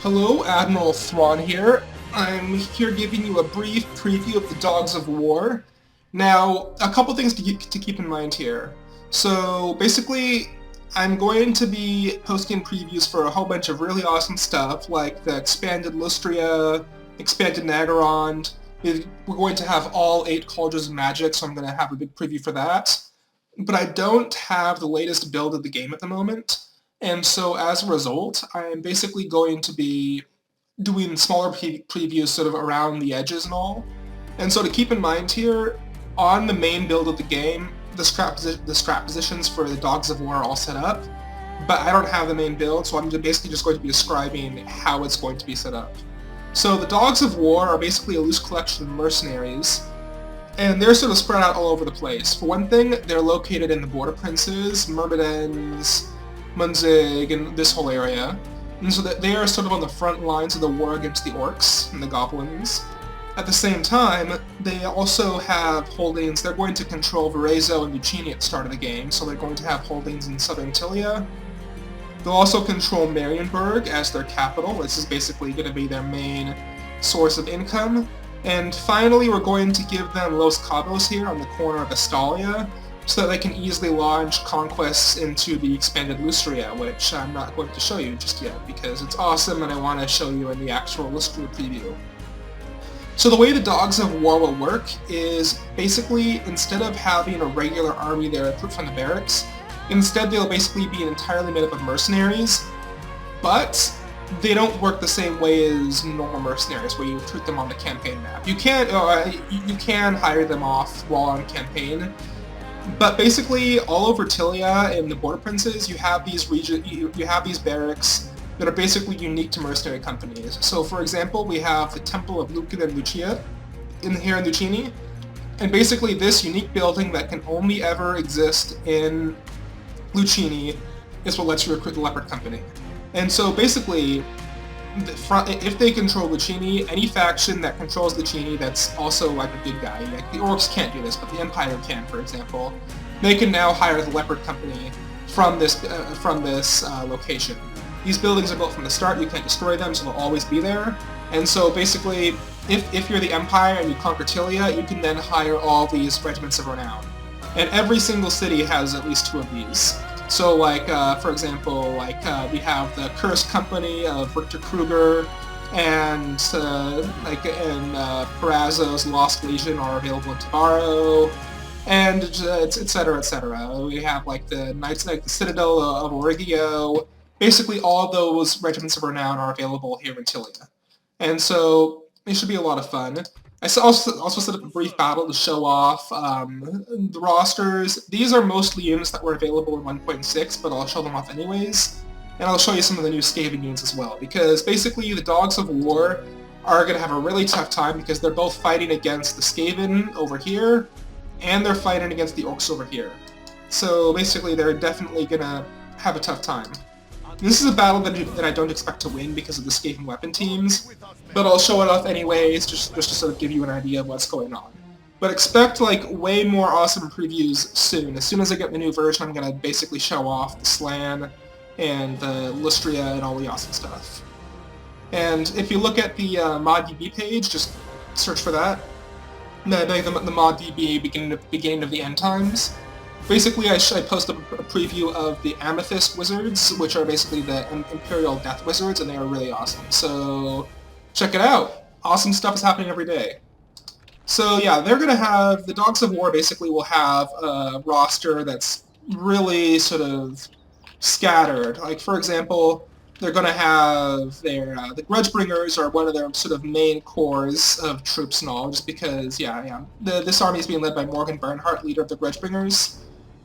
Hello, Admiral Thrawn here. I'm here giving you a brief preview of the Dogs of War. Now, a couple things to keep in mind here. So, basically, I'm going to be posting previews for a whole bunch of really awesome stuff, like the expanded Lustria, expanded Nagarond. We're going to have all 8 Cauldrons of Magic, so I'm going to have a big preview for that. But I don't have the latest build of the game at the moment. And so as a result, I'm basically going to be doing smaller previews sort of around the edges and all. And so to keep in mind here, on the main build of the game, the strat positions for the Dogs of War are all set up, but I don't have the main build, so I'm basically just going to be describing how it's going to be set up. So the Dogs of War are basically a loose collection of mercenaries, and they're sort of spread out all over the place. For one thing, they're located in the Border Princes, Myrmidons, Munzig, and this whole area. And so that they are sort of on the front lines of the war against the orcs and the goblins. At the same time, they also have holdings. They're going to control Varese and Lucini at the start of the game, so they're going to have holdings in southern Tilia. They'll also control Marienburg as their capital. This is basically going to be their main source of income. And finally, we're going to give them Los Cabos here on the corner of Estalia, so that they can easily launch conquests into the expanded Lustria, which I'm not going to show you just yet, because it's awesome and I want to show you in the actual Lustria preview. So the way the Dogs of War will work is basically, instead of having a regular army there recruit from the barracks, instead they'll basically be entirely made up of mercenaries, but they don't work the same way as normal mercenaries, where you recruit them on the campaign map. You can hire them off while on campaign, but basically, all over Tilia and the Border Princes, you have these barracks that are basically unique to mercenary companies. So, for example, we have the Temple of Lucan and Lucia here in Lucini, and basically this unique building that can only ever exist in Lucini is what lets you recruit the Leopard Company. And so, basically, if they control Lucini, any faction that controls Lucini that's also like a good guy, like the Orcs can't do this, but the Empire can, for example, they can now hire the Leopard Company from this location. These buildings are built from the start, you can't destroy them, so they'll always be there. And so basically, if you're the Empire and you conquer Tilia, you can then hire all these regiments of renown. And every single city has at least 2 of these. So, like, for example, we have the Cursed Company of Richter Kruger, and Perazzo's Lost Legion are available in Tabaro, and etc., etc. We have like the Knights, like the Citadel of Origio. Basically, all those regiments of renown are available here in Tilia, and so it should be a lot of fun. I also set up a brief battle to show off the rosters. These are mostly units that were available in 1.6, but I'll show them off anyways. And I'll show you some of the new Skaven units as well, because basically the Dogs of War are going to have a really tough time because they're both fighting against the Skaven over here, and they're fighting against the Orcs over here. So basically they're definitely going to have a tough time. This is a battle that I don't expect to win because of the Skaven weapon teams, but I'll show it off anyways, just to sort of give you an idea of what's going on. But expect like way more awesome previews soon. As soon as I get the new version, I'm going to basically show off the Slan and the Lustria and all the awesome stuff. And if you look at the ModDB page, just search for that. The ModDB beginning of the end times. Basically, I posted a preview of the Amethyst Wizards, which are basically the Imperial Death Wizards, and they are really awesome. So, check it out. Awesome stuff is happening every day. So yeah, they're going to have, the Dogs of War basically will have a roster that's really sort of scattered. Like, for example, they're going to have the Grudgebringers are one of their sort of main cores of troops and all, just because, this army is being led by Morgan Bernhardt, leader of the Grudgebringers.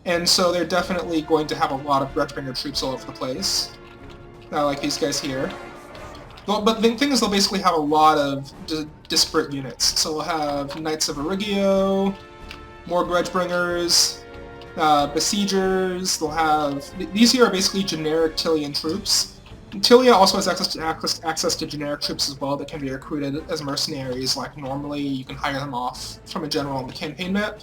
And so they're definitely going to have a lot of Grudgebringer troops all over the place. Like these guys here. But the thing is, they'll basically have a lot of disparate units. So we'll have Knights of Origio, more Grudgebringers, Besiegers. They'll have... These here are basically generic Tilian troops. Tilia also has access to generic troops as well that can be recruited as mercenaries. Like normally, you can hire them off from a general on the campaign map.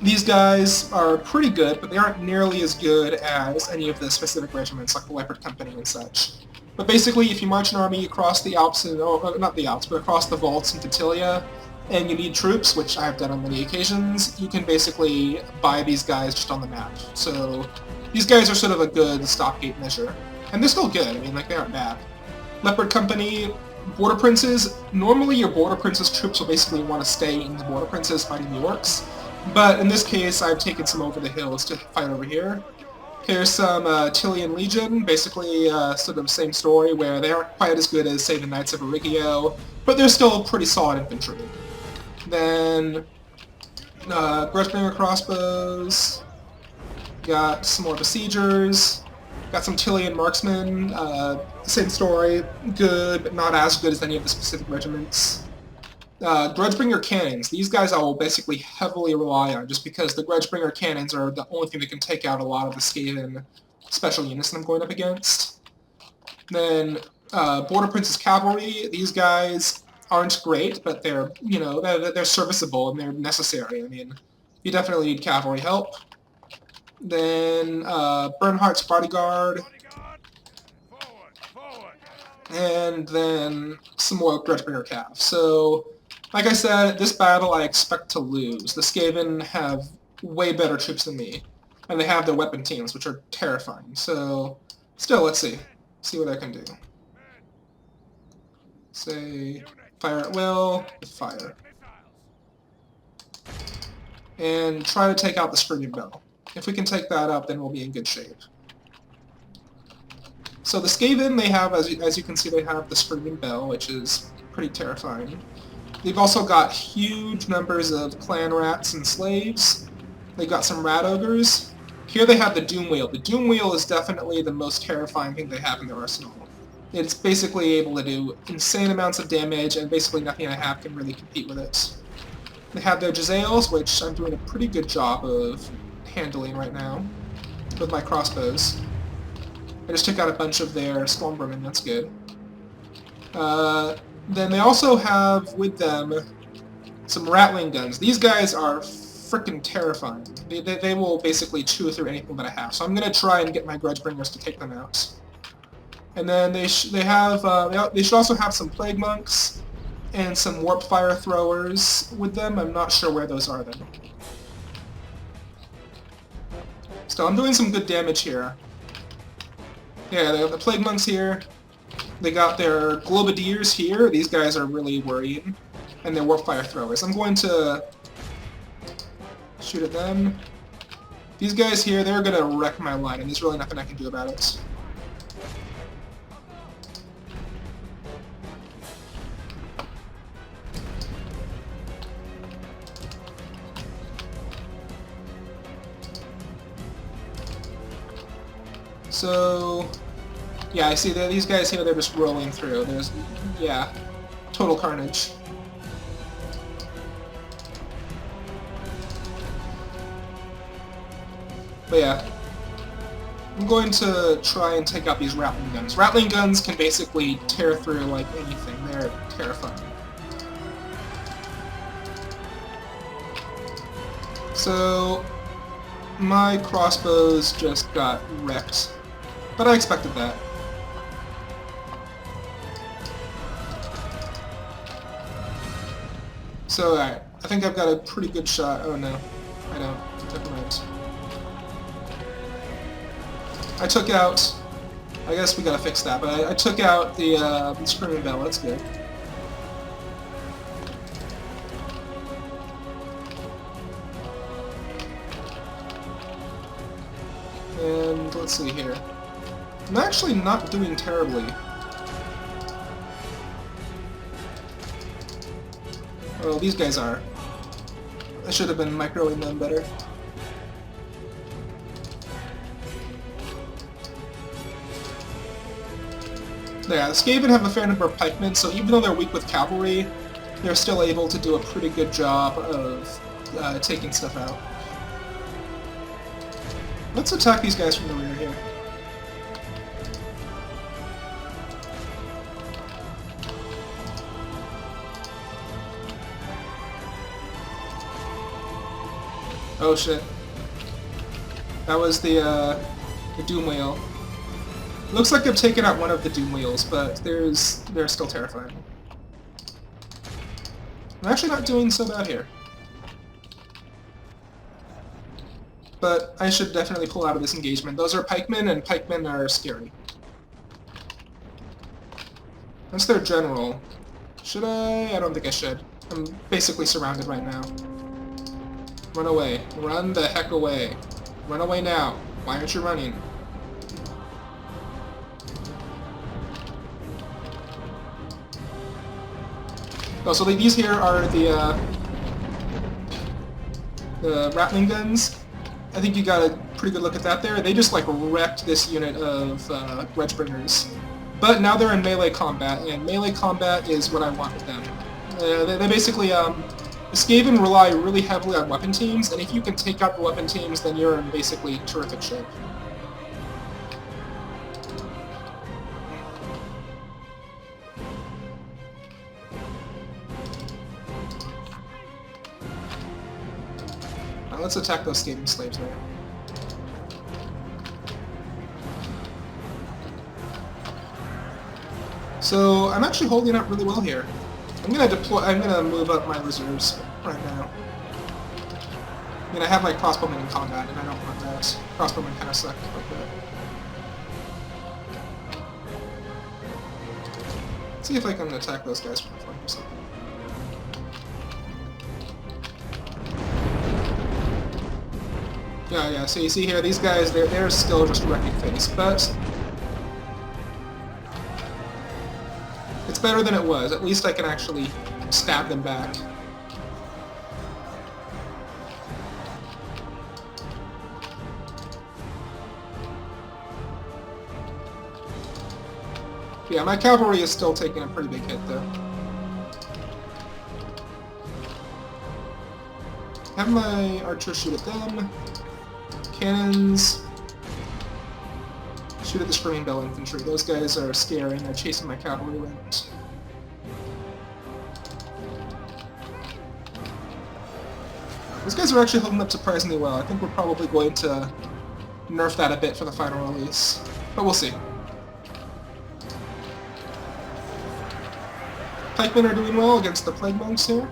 These guys are pretty good, but they aren't nearly as good as any of the specific regiments like the Leopard Company and such. But basically, if you march an army across the Alps, not the Alps, but across the Vaults into Tilia, and you need troops, which I've done on many occasions, you can basically buy these guys just on the map. So these guys are sort of a good stopgate measure. And they're still good, I mean, like, they aren't bad. Leopard Company, Border Princes, normally your Border Princes troops will basically want to stay in the Border Princes fighting the Orcs, but in this case I've taken some over the hills to fight over here. Here's some Tilian Legion, basically sort of same story, where they aren't quite as good as, say, the Knights of Origio, but they're still pretty solid infantry. Then, Grudgebringer Crossbows, got some more Besiegers, got some Tilian Marksmen, same story, good, but not as good as any of the specific regiments. Grudgebringer Cannons, these guys I will basically heavily rely on, just because the Grudgebringer Cannons are the only thing that can take out a lot of the Skaven special units that I'm going up against. Then, Border Prince's Cavalry, these guys aren't great, but they're, you know, they're serviceable and they're necessary. I mean, you definitely need cavalry help. Then, Bernhardt's Bodyguard. And then some more Grudgebringer Cav. So, like I said, this battle I expect to lose. The Skaven have way better troops than me. And they have their weapon teams, which are terrifying. So, still, let's see. See what I can do. Say, fire at will, with fire. And try to take out the Screaming Bell. If we can take that up, then we'll be in good shape. So the Skaven, they have, as you can see, they have the Screaming Bell, which is pretty terrifying. They've also got huge numbers of clan rats and slaves. They've got some rat ogres. Here they have the Doom Wheel. The Doom Wheel is definitely the most terrifying thing they have in their arsenal. It's basically able to do insane amounts of damage, and basically nothing I have can really compete with it. They have their Jezzails, which I'm doing a pretty good job of handling right now with my crossbows. I just took out a bunch of their Stormvermin, that's good. Then they also have with them some Rattling guns. These guys are freaking terrifying. They will basically chew through anything that I have, so I'm going to try and get my Grudgebringers to take them out. And then they should also have some Plague Monks and some Warp Fire Throwers with them. I'm not sure where those are then. So I'm doing some good damage here. Yeah, they have the Plague Monks here. They got their Globadiers here. These guys are really worrying. And their Warp Fire Throwers. I'm going to shoot at them. These guys here, they're going to wreck my line, and there's really nothing I can do about it. So, yeah, I see that these guys here, they're just rolling through. There's, yeah, total carnage. But yeah, I'm going to try and take out these Rattling guns. Rattling guns can basically tear through like anything. They're terrifying. So, my crossbows just got wrecked. But I expected that. So, alright. I think I've got a pretty good shot. Oh no. I don't. Never mind. I took out... I guess we gotta fix that, but I took out the Screaming Bell. That's good. And let's see here. I'm actually not doing terribly. Well, these guys are. I should have been microing them better. Yeah, the Skaven have a fair number of pikemen, so even though they're weak with cavalry, they're still able to do a pretty good job of taking stuff out. Let's attack these guys from the rear here. Oh shit. That was the Doom Whale. Looks like I've taken out one of the Doom Wheels, but they're still terrifying. I'm actually not doing so bad here. But I should definitely pull out of this engagement. Those are pikemen, and pikemen are scary. That's their general. Should I? I don't think I should. I'm basically surrounded right now. Run away. Run the heck away. Run away now. Why aren't you running? Oh, so these here are the Ratling guns. I think you got a pretty good look at that there. They just like wrecked this unit of Wedgebringers. But now they're in melee combat, and melee combat is what I want with them. They basically, the Skaven rely really heavily on weapon teams, and if you can take out the weapon teams, then you're in basically terrific shape. Now let's attack those Skaven slaves there. So I'm actually holding up really well here. I'm gonna move up my reserves right now. I mean, I have my crossbowmen in combat, and I don't want that. Crossbowmen kind of suck like that. Let's see if I can attack those guys from the flank or something. Yeah. So you see here, these guys, they're still just wrecking face, but it's better than it was. At least I can actually stab them back. Yeah, my cavalry is still taking a pretty big hit, though. Have my archers shoot at them. Cannons. Shoot at the Screaming Bell infantry. Those guys are scary, and they're chasing my cavalry around. Those guys are actually holding up surprisingly well. I think we're probably going to nerf that a bit for the final release. But we'll see. Pikemen are doing well against the Plague Monks here.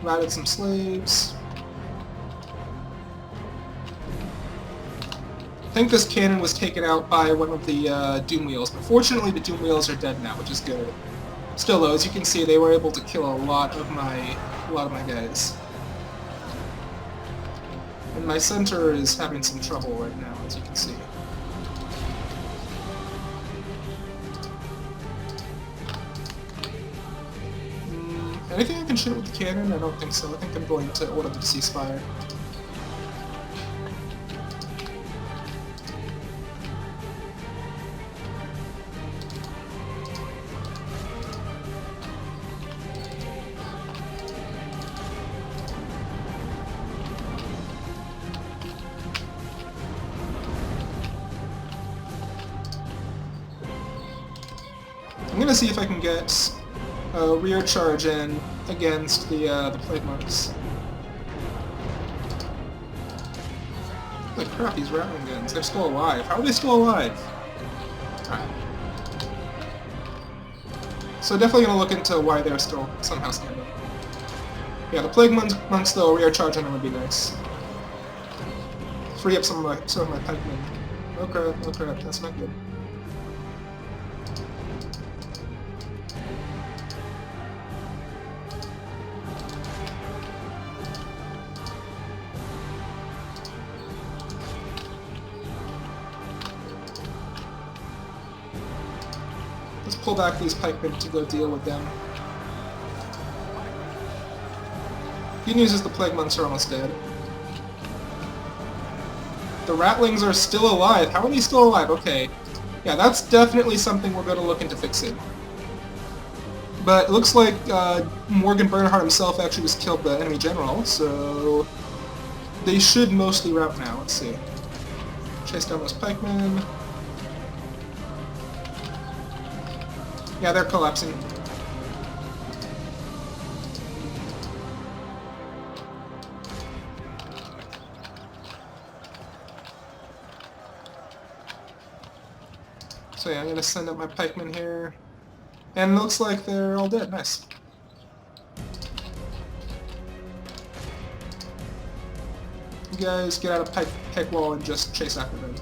Routed some slaves. I think this cannon was taken out by one of the Doom Wheels, but fortunately the Doom Wheels are dead now, which is good. Still though, as you can see, they were able to kill a lot of my guys. And my center is having some trouble right now, as you can see. Anything I can shoot with the cannon? I don't think so. I think I'm going to order them to ceasefire. I'm gonna see if I can get a rear charge in against the Plague Monks. Holy crap, these Ratling guns, they're still alive. How are they still alive? Alright. So definitely gonna look into why they're still somehow standing. Yeah, the Plague Monks though, a rear charge on them would be nice. Free up some of my pikemen. Oh crap, that's not good. Let's pull back these pikemen to go deal with them. Good news is the Plague Monks are almost dead. The Ratlings are still alive. How are they still alive? Okay. Yeah, that's definitely something we're going to look into fixing. But it looks like Morgan Bernhardt himself actually just killed the enemy general, so they should mostly rout now. Let's see. Chase down those pikemen. Yeah, they're collapsing. So yeah, I'm gonna send up my pikemen here. And it looks like they're all dead. Nice. You guys get out of pike wall and just chase after them.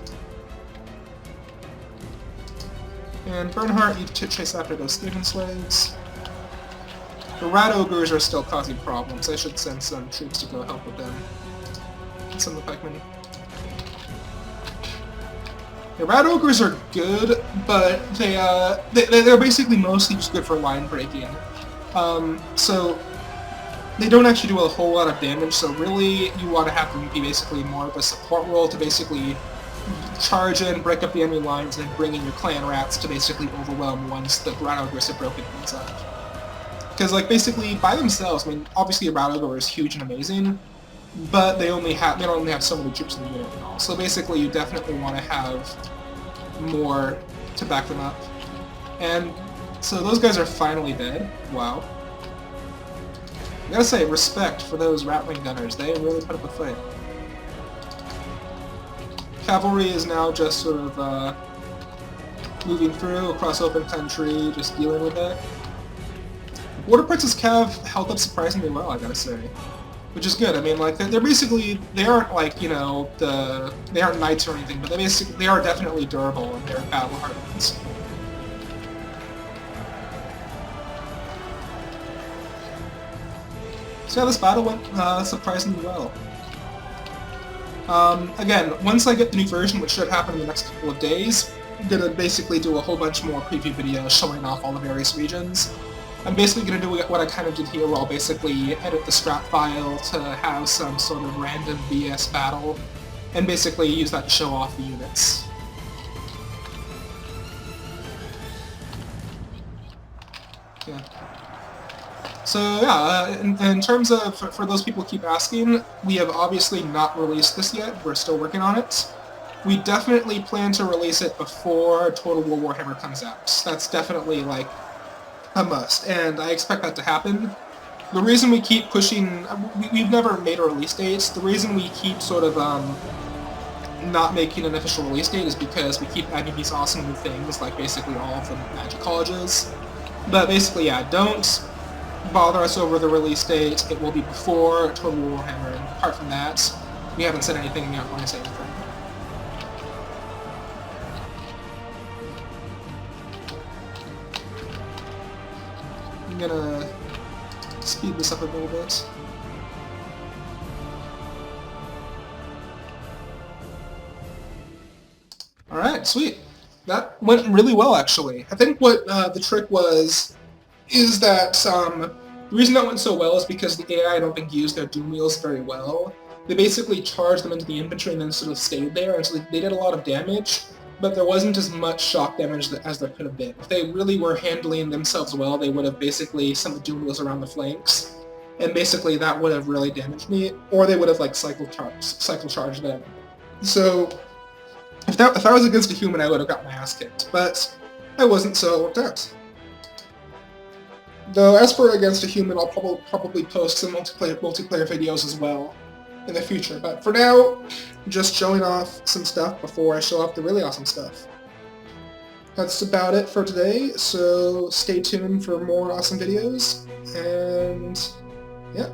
And Bernhardt, you chase after those Skaven slaves. The rat ogres are still causing problems. I should send some troops to go help with them. Send the pikemen. The rat ogres are good, but they're basically mostly just good for line breaking. So they don't actually do a whole lot of damage. So really, you want to have them be basically more of a support role to basically charge in, break up the enemy lines, and bring in your clan rats to basically overwhelm once the rat ogres have broken things up. Because like basically by themselves, I mean obviously a rat ogre is huge and amazing, but they don't only have so many troops in the unit and all. So basically you definitely want to have more to back them up. And so those guys are finally dead. Wow. I gotta say, respect for those Ratling gunners. They really put up a fight. Cavalry is now just sort of moving through across open country, just dealing with it. Border Princess Cav held up surprisingly well, I gotta say. Which is good. I mean, like, they're basically, they aren't like, you know, they aren't knights or anything, but they are definitely durable and they're battle hardened. So yeah, this battle went surprisingly well. Again, once I get the new version, which should happen in the next couple of days, I'm gonna basically do a whole bunch more preview videos showing off all the various regions. I'm basically going to do what I kind of did here, where I'll basically edit the strat file to have some sort of random BS battle, and basically use that to show off the units. Yeah. So yeah, in terms of, for those people who keep asking, we have obviously not released this yet, we're still working on it. We definitely plan to release it before Total War Warhammer comes out. That's definitely like a must, and I expect that to happen. The reason we keep pushing, we've never made a release date. The reason we keep sort of not making an official release date is because we keep adding these awesome new things, like basically all of the magic colleges. But basically, yeah, don't bother us over the release date. It will be before Total Warhammer, and apart from that, we haven't said anything and we aren't going to say anything. I'm gonna speed this up a little bit. Alright, sweet. That went really well, actually. I think what the trick was is that the reason that went so well is because the AI I don't think used their Doom Wheels very well. They basically charged them into the infantry and then sort of stayed there, and so they did a lot of damage, but there wasn't as much shock damage as there could have been. If they really were handling themselves well, they would have basically sent the Doom Wheels around the flanks, and basically that would have really damaged me, or they would have like cycle charged them. So if I was against a human, I would have got my ass kicked, but I wasn't, so it worked out. Though as for against a human, I'll probably post some multiplayer videos as well in the future, but for now, just showing off some stuff before I show off the really awesome stuff. That's about it for today, so stay tuned for more awesome videos, and yeah,